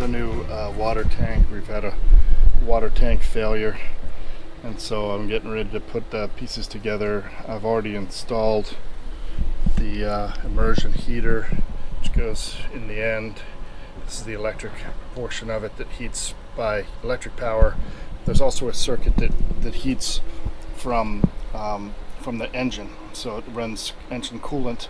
a new water tank. We've had a water tank failure, and so I'm getting ready to put the pieces together. I've already installed the immersion heater, which goes in the end. This is the electric portion of it that heats by electric power. There's also a circuit that heats from the engine, so it runs engine coolant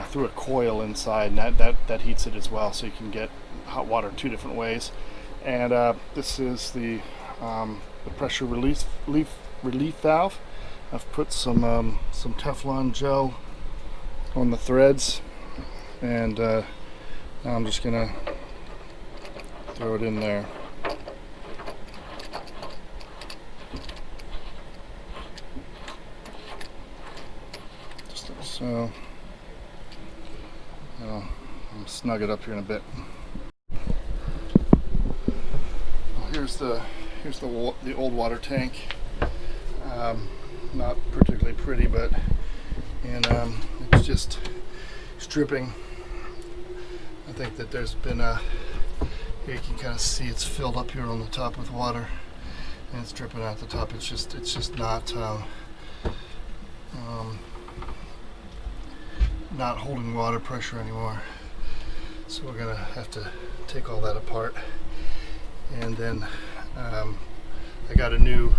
through a coil inside, and that heats it as well, so you can get hot water two different ways. And this is the pressure relief valve. I've put some Teflon gel on the threads, and now I'm just gonna throw it in there. Just like so. I'll snug it up here in a bit. Well, here's the old water tank. Not particularly pretty, but it's just dripping. I think that there's been here you can kind of see it's filled up here on the top with water, and it's dripping out the top. It's just not holding water pressure anymore. So we're gonna have to take all that apart, and then I got a new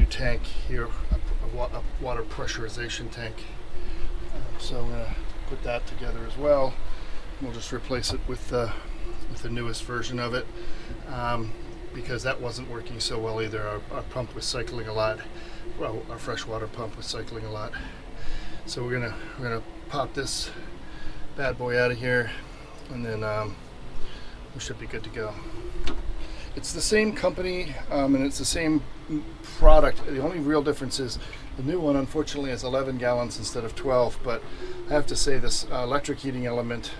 tank here, a water pressurization tank. So I'm gonna put that together as well. We'll just replace it with the newest version of it, because that wasn't working so well either. Our pump was cycling a lot. Well, our freshwater pump was cycling a lot. So we're gonna pop this bad boy out of here, and then we should be good to go. It's the same company, and it's the same product. The only real difference is the new one, unfortunately, is 11 gallons instead of 12. But I have to say, this electric heating element,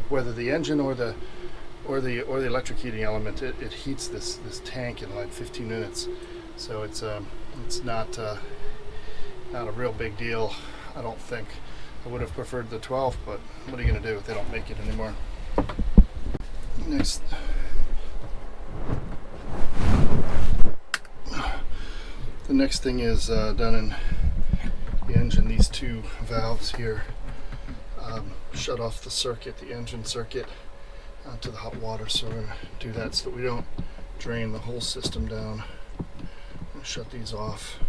whether the engine or the electric heating element, it heats this tank in like 15 minutes. So it's not a real big deal, I don't think. I would have preferred the 12, but what are you going to do? They don't make it anymore. Next, the next thing is done in the engine. These two valves here shut off the circuit, the engine circuit, to the hot water. So we're going to do that so that we don't drain the whole system down. I'm going to shut these off.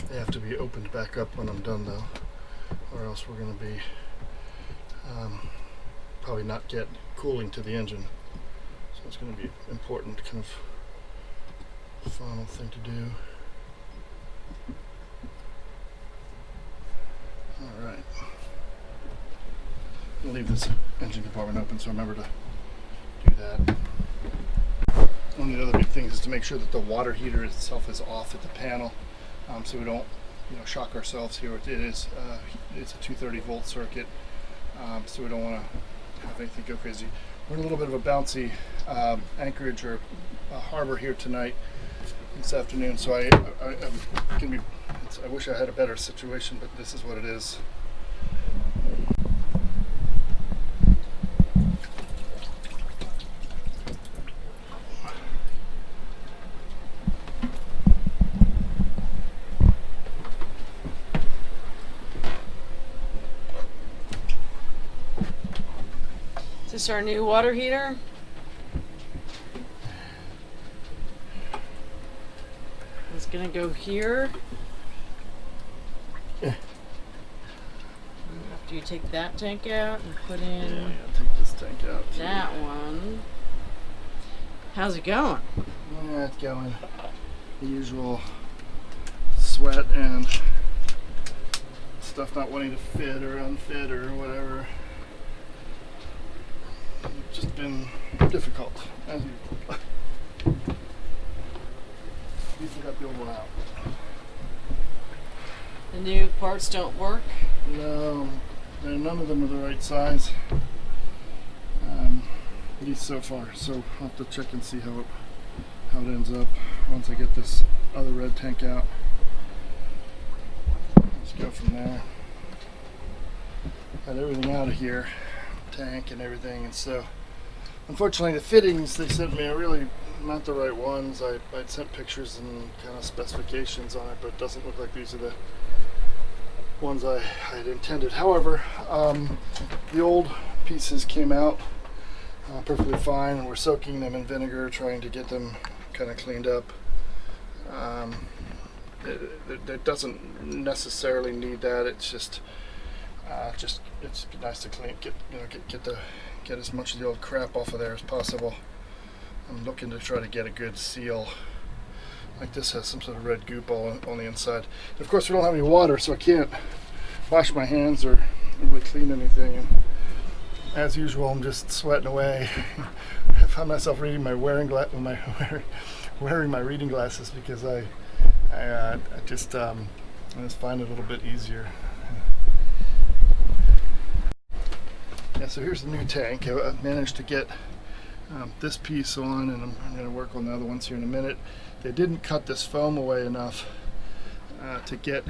They have to be opened back up when I'm done, though, or else we're going to be probably not get cooling to the engine. So it's going to be important, kind of final thing to do. All right. I'll leave this engine compartment open, so remember to do that. One of the other big things is to make sure that the water heater itself is off at the panel, so we don't, shock ourselves here. It's a 230 volt circuit, so we don't want to have anything go crazy. We're in a little bit of a bouncy anchorage or harbor here tonight, this afternoon. So I wish I had a better situation, but this is what it is. Is this our new water heater? It's gonna go here. Yeah. After you take that tank out and put in take this tank out. That one. How's it going? Yeah, it's going. The usual sweat and stuff not wanting to fit or unfit or whatever. It's just been difficult. As usual. We got the old one out. The new parts don't work? No, none of them are the right size. At least so far. So I'll have to check and see how it ends up once I get this other red tank out. Let's go from there. Got everything out of here, tank and everything, and so unfortunately, the fittings they sent me are really not the right ones. I'd sent pictures and kind of specifications on it, but it doesn't look like these are the ones I had intended. However, the old pieces came out perfectly fine, and we're soaking them in vinegar, trying to get them kind of cleaned up. It doesn't necessarily need that. It's just it's nice to clean, get as much of the old crap off of there as possible. I'm looking to try to get a good seal. Like this has some sort of red goop all on the inside. And of course, we don't have any water, so I can't wash my hands or really clean anything. And as usual, I'm just sweating away. I found myself reading my wearing my reading glasses because I just find it a little bit easier. Yeah, so here's the new tank. I managed to get this piece on, and I'm going to work on the other ones here in a minute. They didn't cut this foam away enough to get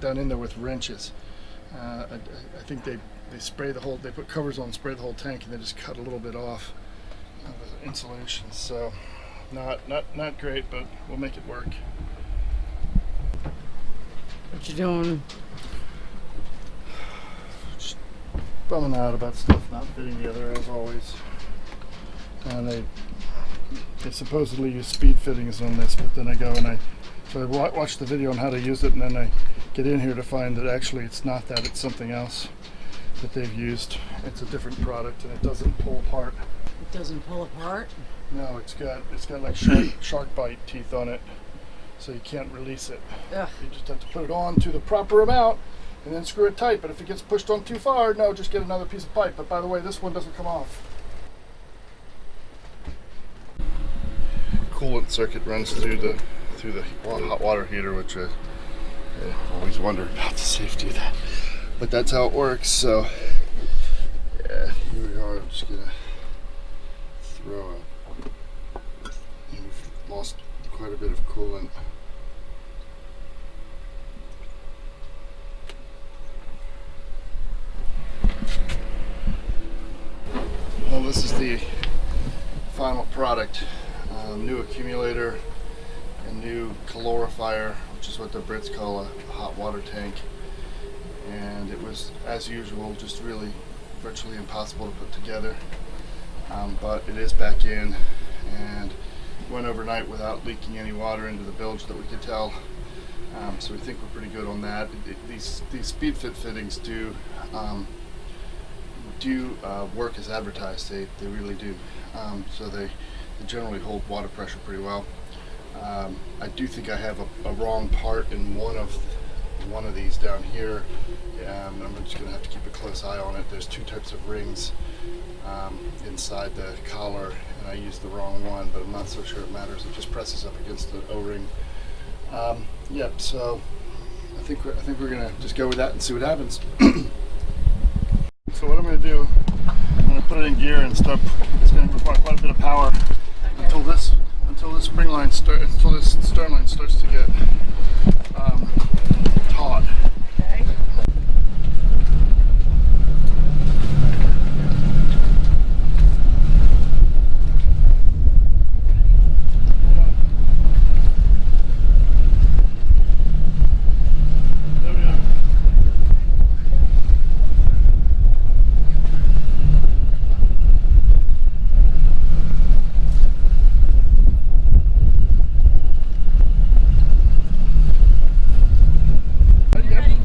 down in there with wrenches. I think they spray the whole. They put covers on, spray the whole tank, and they just cut a little bit off the insulation. So not great, but we'll make it work. What you doing? Just bumming out about stuff not fitting together as always. And they supposedly use speed fittings on this, but then I go and I watch the video on how to use it, and then I get in here to find that actually it's not that, it's something else that they've used. It's a different product, and it doesn't pull apart. It doesn't pull apart? No, it's got like shark bite teeth on it, so you can't release it. Ugh. You just have to put it on to the proper amount and then screw it tight. But if it gets pushed on too far, no, just get another piece of pipe. But by the way, this one doesn't come off. Coolant circuit runs through the hot water heater, which I always wondered about the safety of that. But that's how it works. So yeah, here we are. I'm just gonna throw it. We've lost quite a bit of coolant. Well, this is the final product. New accumulator, a new cholorifier, which is what the Brits call a hot water tank. And it was, as usual, just really virtually impossible to put together. But it is back in, and went overnight without leaking any water into the bilge that we could tell. So we think we're pretty good on that. These speed fit fittings do work as advertised. They really do. So they generally hold water pressure pretty well. I do think I have a wrong part in one of these down here. I'm just going to have to keep a close eye on it. There's two types of rings inside the collar, and I used the wrong one, but I'm not so sure it matters. It just presses up against the O-ring. Yep. So I think we're going to just go with that and see what happens. So what I'm going to do, I'm going to put it in gear and start. It's going to require quite a bit of power until this stern line starts to get taut. Okay. Yep.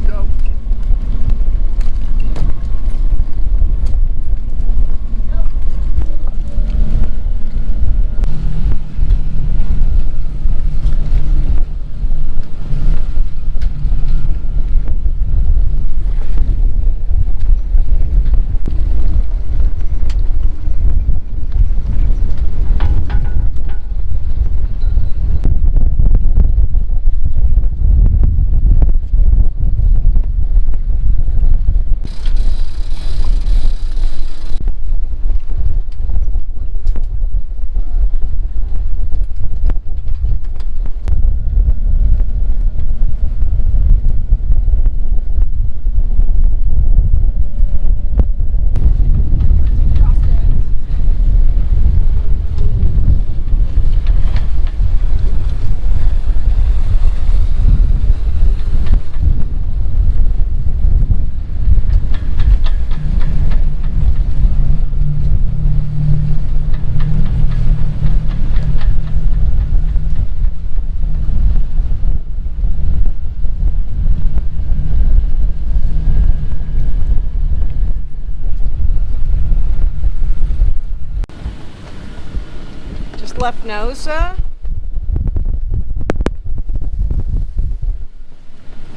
left Naussa.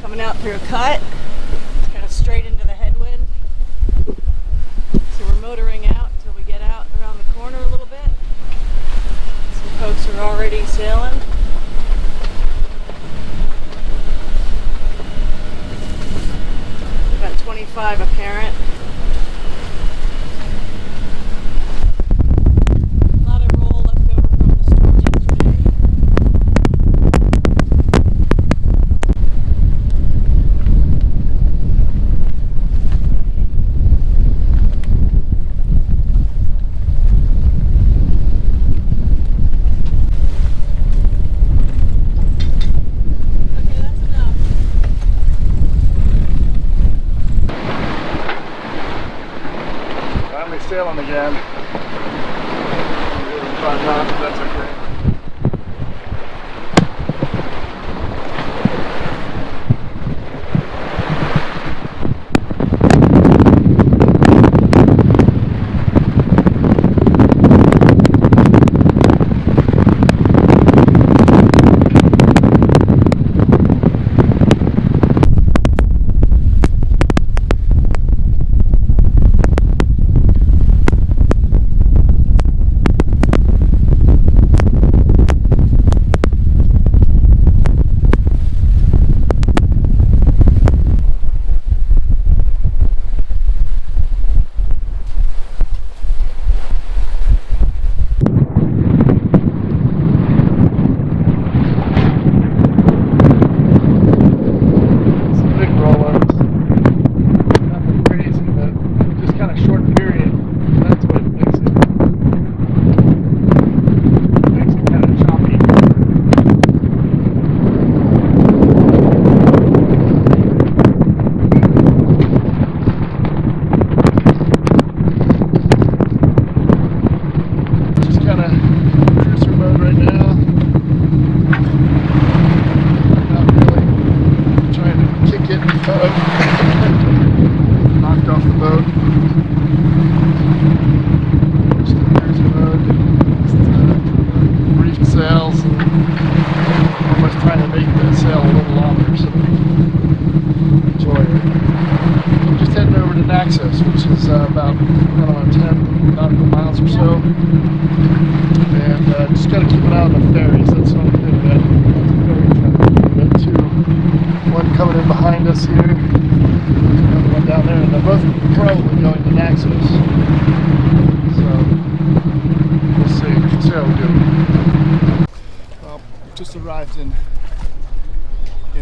Coming out through a cut. It's kind of straight into the headwind. So we're motoring out until we get out around the corner a little bit. Some folks are already sailing. About 25 apparent. A lot of roll left over from the storm yesterday. Okay, that's enough. Finally sailing again. Really fun not, but that's okay. Knocked off the boat. Steers mode. Reefed sails. Almost trying to make the sail a little longer so we can enjoy it. I'm just heading over to Naxos, which is about, I don't know, 10 nautical miles or so. And just got to keep an eye on the ferries. That's what I'm doing. Ferry traffic. We've got one coming in behind us here. Another one down there, and they're both probably going to Naxos. So we'll see. We'll see how we do. Well, just arrived in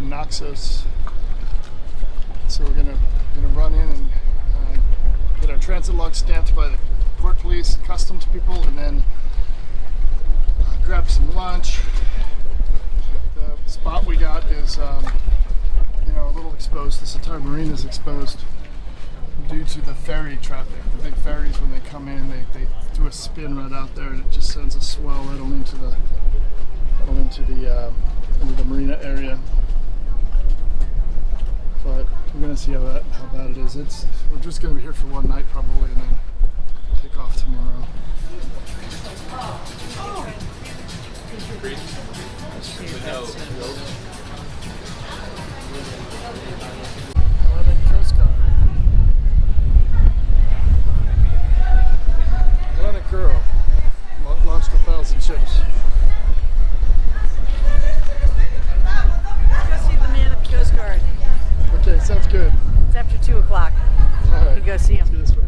Naxos, so we're gonna run in and get our transit log stamped by the port police, customs people, and then grab some lunch. The spot we got is a little exposed. This entire marine is exposed due to the ferry traffic. The big ferries, when they come in, they do a spin right out there, and it just sends a swell right on into the marina area. But we're gonna see how bad it is. We're just gonna be here for one night probably, and then take off tomorrow. Atlantic Coast Guard. Atlantic Girl launched 1,000 ships. Go see the man at the Coast Guard. Okay, sounds good. It's after 2 o'clock. All right. You go see him. See you this way.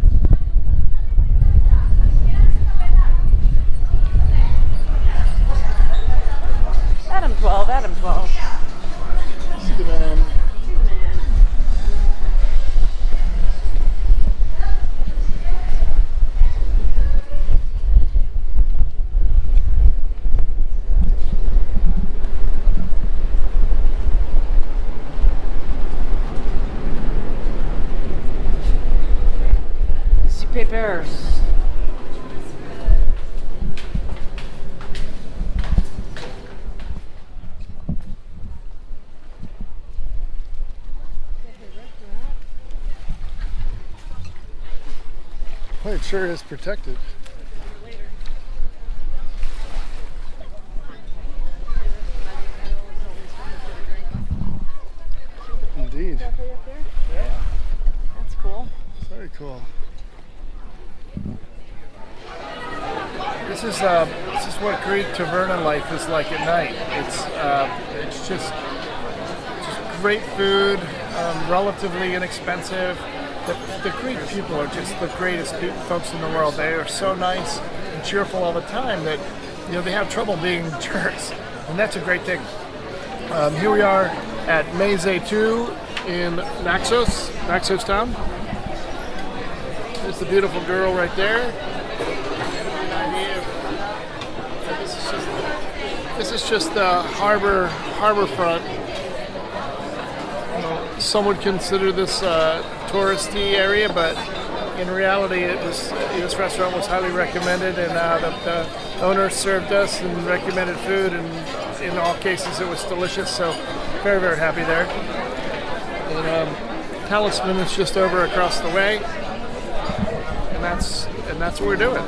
Adam 12, Adam 12. See you, man. Papers. Well, it sure is protected. This is what Greek taverna life is like at night. It's just great food, relatively inexpensive. The Greek people are just the greatest folks in the world. They are so nice and cheerful all the time that they have trouble being jerks, and that's a great thing. Here we are at Meze 2 in Naxos town. There's the beautiful girl right there. This is just the harbor front. Some would consider this a touristy area, but in reality, this restaurant was highly recommended, and the owner served us and recommended food, and in all cases, it was delicious. So, very, very happy there. And Talisman is just over across the way, and that's what we're doing.